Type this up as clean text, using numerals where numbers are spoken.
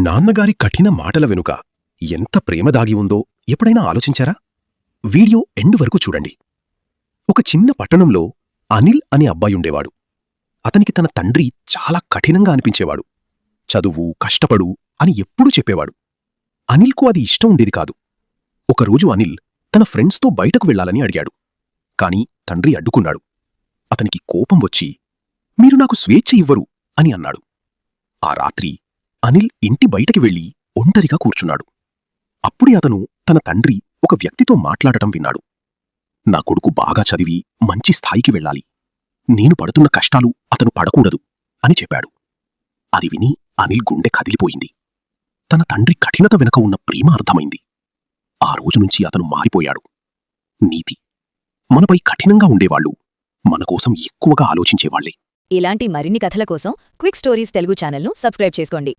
నాన్నగారి కఠిన మాటల వెనుక ఎంత ప్రేమ దాగి ఉందో ఎప్పుడైనా ఆలోచించారా? వీడియో ఎండ్ వరకు చూడండి. ఒక చిన్న పట్టణంలో అనిల్ అనే అబ్బాయుండేవాడు. అతనికి తన తండ్రి చాలా కఠినంగా అనిపించేవాడు. చదువు, కష్టపడు అని ఎప్పుడూ చెప్పేవాడు. అనిల్కు అది ఇష్టం ఉండేది కాదు. ఒకరోజు అనిల్ తన ఫ్రెండ్స్తో బయటకు వెళ్లాలని అడిగాడు. కాని తండ్రి అడ్డుకున్నాడు. అతనికి కోపం వచ్చి, "మీరు నాకు స్వేచ్ఛ ఇవ్వరు" అని అన్నాడు. ఆ రాత్రి అనిల్ ఇంటి బయటికి వెళ్లి ఒంటరిగా కూర్చున్నాడు. అప్పుడే అతను తన తండ్రి ఒక వ్యక్తితో మాట్లాడటం విన్నాడు. "నా కొడుకు బాగా చదివి మంచి స్థాయికి వెళ్ళాలి. నేను పడుతున్న కష్టాలు అతను పడకూడదు" అని చెప్పాడు. అది విని అనిల్ గుండె కదిలిపోయింది. తన తండ్రి కఠినత వెనుక ఉన్న ప్రేమ అర్థమైంది. ఆ రోజునుంచి అతను మారిపోయాడు. నీతి: మనపై కఠినంగా ఉండేవాళ్లు మనకోసం ఎక్కువగా ఆలోచించేవాళ్లే. ఇలాంటి మరిన్ని కథల కోసం క్విక్ స్టోరీస్ తెలుగు ఛానల్ను సబ్స్క్రైబ్ చేసుకోండి.